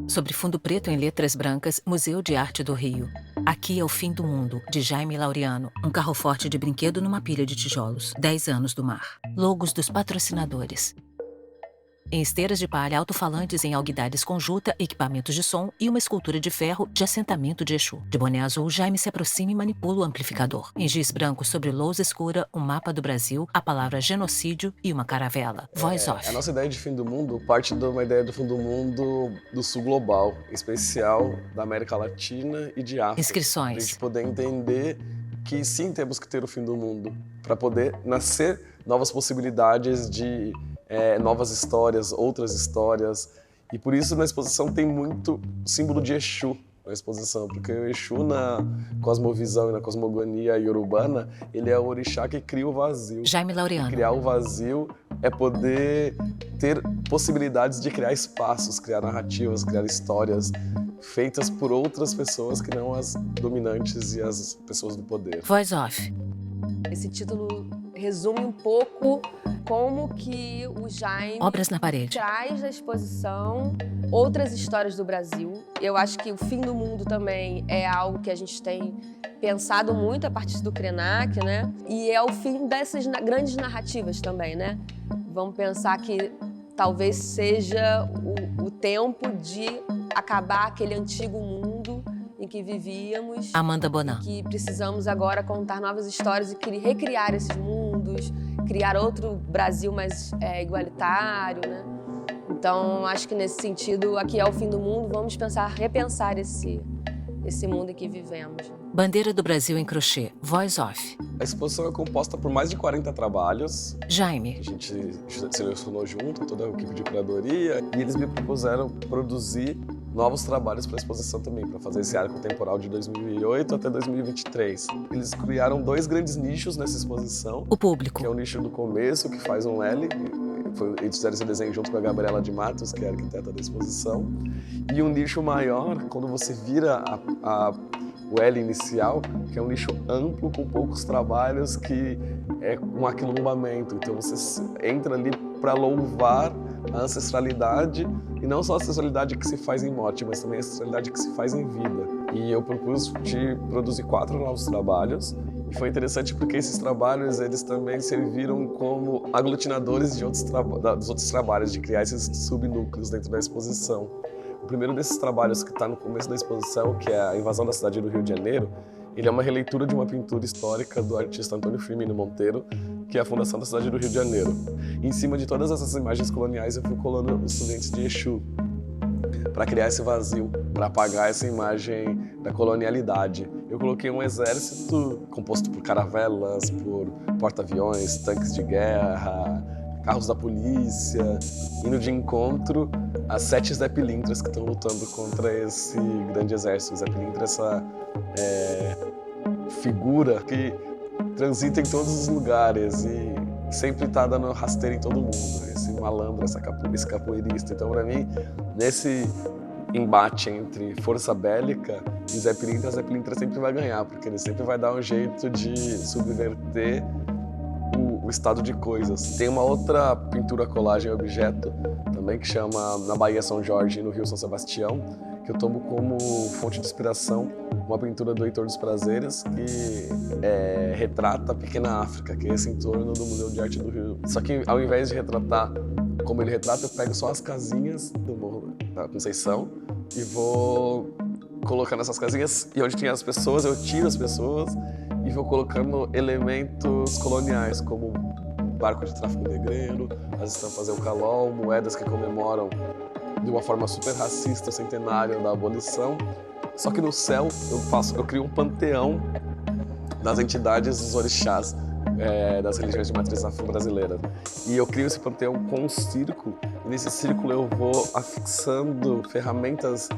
Sobre fundo preto em letras brancas, Museu de Arte do Rio. Aqui é o fim do mundo, de Jaime Laureano. Um carro forte de brinquedo numa pilha de tijolos. 10 anos do mar. Logos dos patrocinadores. Em esteiras de palha, alto-falantes em alguidares com juta, equipamentos de som e uma escultura de ferro de assentamento de Exu. De boné azul, Jaime se aproxima e manipula o amplificador. Em giz branco sobre lousa escura, um mapa do Brasil, a palavra genocídio e uma caravela. Voice off. A nossa ideia de fim do mundo parte de uma ideia do fim do mundo do sul global, em especial da América Latina e de África. Inscrições. Para a gente poder entender que sim, temos que ter o fim do mundo, para poder nascer novas possibilidades de novas histórias, outras histórias. E por isso na exposição tem muito símbolo de Exu na exposição, porque o Exu na cosmovisão e na cosmogonia iorubana, ele é o orixá que cria o vazio. Jaime Laureano. Criar o vazio é poder ter possibilidades de criar espaços, criar narrativas, criar histórias feitas por outras pessoas que não as dominantes e as pessoas do poder. Voice off. Esse título resume um pouco como que o Jaime Obras na parede. traz da exposição outras histórias do Brasil. Eu acho que o fim do mundo também é algo que a gente tem pensado muito a partir do Krenak, né? E é o fim dessas grandes narrativas também, né? Vamos pensar que talvez seja o tempo de acabar aquele antigo mundo em que vivíamos. Amanda Bonan. Que precisamos agora contar novas histórias e recriar esses mundos, criar outro Brasil mais igualitário, né? Então, acho que nesse sentido, aqui é o fim do mundo, vamos repensar esse mundo em que vivemos. Bandeira do Brasil em crochê. Voice off. A exposição é composta por mais de 40 trabalhos. Jaime. A gente selecionou junto toda a equipe de curadoria e eles me propuseram produzir novos trabalhos para a exposição também, para fazer esse arco temporal de 2008 até 2023. Eles criaram dois grandes nichos nessa exposição. O público. Que é o nicho do começo, que faz um L. Eles fizeram esse desenho junto com a Gabriela de Matos, que é a arquiteta da exposição. E um nicho maior, quando você vira o L inicial, que é um nicho amplo, com poucos trabalhos, que é um aquilombamento. Então você entra ali para louvar a ancestralidade, e não só a ancestralidade que se faz em morte, mas também a ancestralidade que se faz em vida. E eu propus de produzir 4 novos trabalhos, e foi interessante porque esses trabalhos eles também serviram como aglutinadores dos outros trabalhos, de criar esses subnúcleos dentro da exposição. O primeiro desses trabalhos, que está no começo da exposição, que é a Invasão da Cidade do Rio de Janeiro, ele é uma releitura de uma pintura histórica do artista Antônio Firmino Monteiro, que é a fundação da cidade do Rio de Janeiro. E em cima de todas essas imagens coloniais, eu fui colando os estudantes de Exu, para criar esse vazio, para apagar essa imagem da colonialidade. Eu coloquei um exército composto por caravelas, por porta-aviões, tanques de guerra, carros da polícia, indo de encontro às 7 Zé Pilintras que estão lutando contra esse grande exército. Zé Pilintra é essa figura que transita em todos os lugares e sempre está dando rasteira em todo mundo, esse malandro, esse capoeirista. Então, para mim, nesse embate entre força bélica e Zé Pilintra sempre vai ganhar, porque ele sempre vai dar um jeito de subverter o estado de coisas. Tem uma outra pintura colagem objeto também que chama Na Baía São Jorge e no Rio São Sebastião, que eu tomo como fonte de inspiração uma pintura do Heitor dos Prazeres que retrata a pequena África, que é esse entorno do Museu de Arte do Rio. Só que ao invés de retratar como ele retrata, eu pego só as casinhas do Morro da Conceição e vou colocando essas casinhas, e onde tem as pessoas, eu tiro as pessoas e vou colocando elementos coloniais, como barco de tráfico negreiro, as estampas eucalol, moedas que comemoram de uma forma super racista o centenário da abolição. Só que no céu eu crio um panteão das entidades dos orixás das religiões de matriz afro-brasileira. E eu crio esse panteão com um círculo, e nesse círculo eu vou afixando ferramentas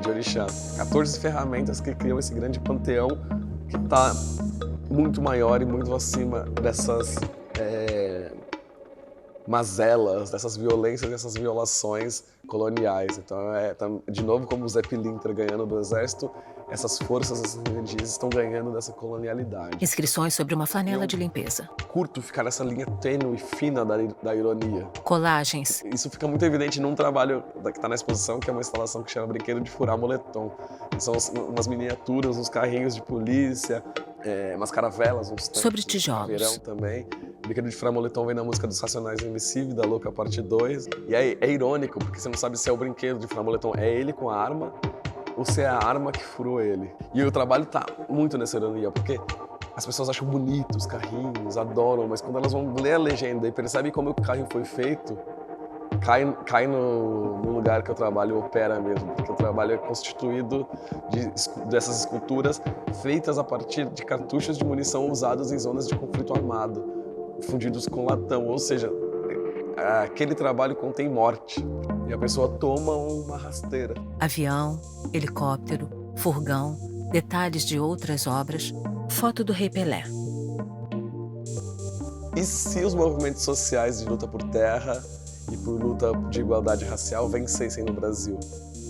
de orixá. 14 ferramentas que criam esse grande panteão que está muito maior e muito acima mazelas, dessas violências, dessas violações coloniais. Então, de novo, como o Zé Pilintra ganhando do exército, essas forças, essas energias estão ganhando dessa colonialidade. Inscrições sobre uma flanela de limpeza. Curto ficar nessa linha tênue e fina da ironia. Colagens. Isso fica muito evidente num trabalho que está na exposição, que é uma instalação que chama Brinquedo de Furar Moletom. São umas miniaturas, uns carrinhos de polícia, umas caravelas, uns tanques. Sobre tijolos. Verão também. Brinquedo de Furar Moletom vem na música dos Racionais Invencível, da Louca Parte 2. E é irônico, porque você não sabe se é o brinquedo de furar moletom, é ele com a arma, ou se é a arma que furou ele. E o trabalho tá muito nessa ironia, porque as pessoas acham bonito os carrinhos, adoram, mas quando elas vão ler a legenda e percebem como o carrinho foi feito, cai no lugar que o trabalho opera mesmo, porque o trabalho é constituído dessas esculturas feitas a partir de cartuchos de munição usados em zonas de conflito armado, fundidos com latão, ou seja, aquele trabalho contém morte e a pessoa toma uma rasteira. Avião, helicóptero, furgão, detalhes de outras obras, foto do Rei Pelé. E se os movimentos sociais de luta por terra e por luta de igualdade racial vencessem no Brasil?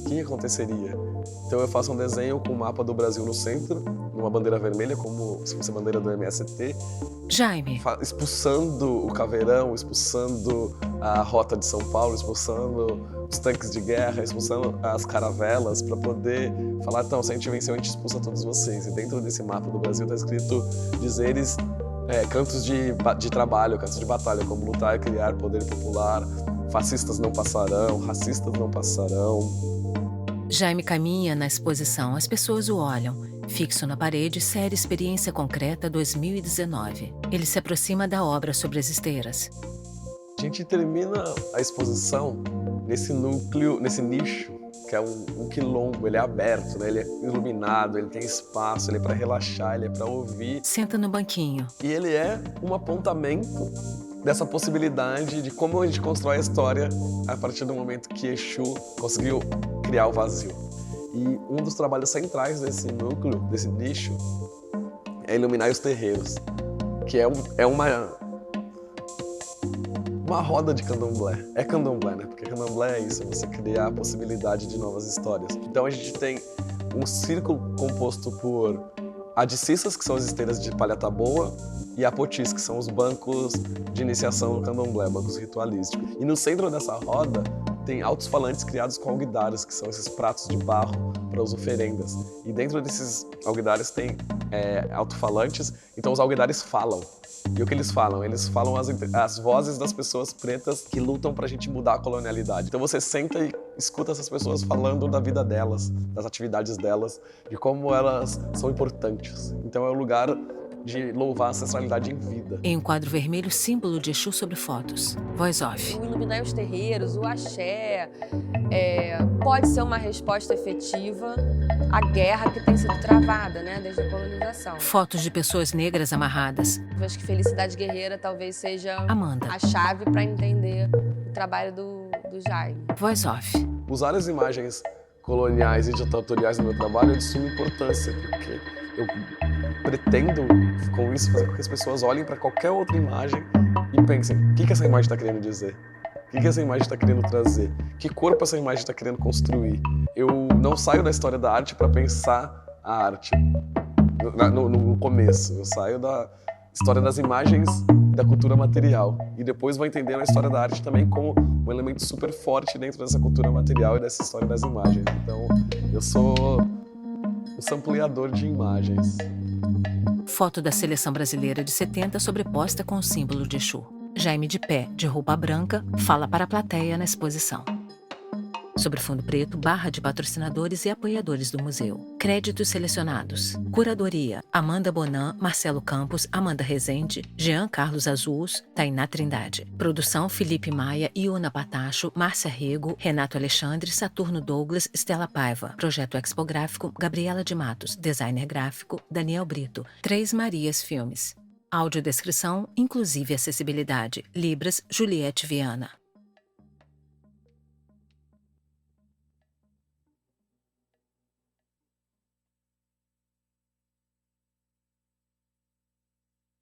O que aconteceria? Então eu faço um desenho com o mapa do Brasil no centro, numa bandeira vermelha, como se fosse a bandeira do MST. Jaime. Expulsando o caveirão, expulsando a rota de São Paulo, expulsando os tanques de guerra, expulsando as caravelas, para poder falar, então, se a gente venceu, a gente expulsa todos vocês. E dentro desse mapa do Brasil está escrito dizeres, cantos de trabalho, cantos de batalha, como lutar e criar poder popular, fascistas não passarão, racistas não passarão. Jaime caminha na exposição, as pessoas o olham. Fixo na parede, série Experiência Concreta 2019. Ele se aproxima da obra sobre as esteiras. A gente termina a exposição nesse núcleo, nesse nicho, que é um quilombo. Ele é aberto, né? Ele é iluminado, ele tem espaço, ele é para relaxar, ele é para ouvir. Senta no banquinho. E ele é um apontamento dessa possibilidade de como a gente constrói a história a partir do momento que Exu conseguiu criar o vazio. E um dos trabalhos centrais desse núcleo, desse nicho, é iluminar os terreiros, que é uma roda de candomblé. É candomblé, né? Porque candomblé é isso, é você criar a possibilidade de novas histórias. Então a gente tem um círculo composto por adicissas, que são as esteiras de palha-taboa, e apotis, que são os bancos de iniciação no candomblé, bancos ritualísticos. E no centro dessa roda tem altos-falantes criados com alguidares, que são esses pratos de barro para as oferendas. E dentro desses alguidares tem alto-falantes, então os alguidares falam. E o que eles falam? Eles falam as vozes das pessoas pretas que lutam para a gente mudar a colonialidade. Então você senta e escuta essas pessoas falando da vida delas, das atividades delas, de como elas são importantes. Então é um lugar de louvar a ancestralidade em vida. Em um quadro vermelho, símbolo de Exu sobre fotos. Voz off. O iluminar os terreiros, o axé, pode ser uma resposta efetiva à guerra que tem sido travada, né, desde a colonização. Fotos de pessoas negras amarradas. Eu acho que Felicidade Guerreira talvez seja Amanda. a chave para entender o trabalho do Jaime. Voz off. Usar as imagens coloniais e ditatoriais no meu trabalho é de suma importância, porque eu pretendo, com isso, fazer com que as pessoas olhem para qualquer outra imagem e pensem, o que essa imagem está querendo dizer? O que essa imagem está querendo trazer? Que corpo essa imagem está querendo construir? Eu não saio da história da arte para pensar a arte no começo. Eu saio da história das imagens da cultura material. E depois vou entendendo a história da arte também como um elemento super forte dentro dessa cultura material e dessa história das imagens. Então, eu sou um sampleador de imagens. Foto da seleção brasileira de 70 sobreposta com o símbolo de Exu. Jaime de pé, de roupa branca, fala para a plateia na exposição. Sobre fundo preto, barra de patrocinadores e apoiadores do museu. Créditos selecionados. Curadoria: Amanda Bonan, Marcelo Campos, Amanda Rezende, Jean Carlos Azuls, Tainá Trindade. Produção: Felipe Maia, Iona Patacho, Márcia Rego, Renato Alexandre, Saturno Douglas, Estela Paiva. Projeto Expográfico: Gabriela de Matos. Designer gráfico: Daniel Brito. Três Marias Filmes. Audiodescrição, inclusive acessibilidade. Libras, Juliette Viana.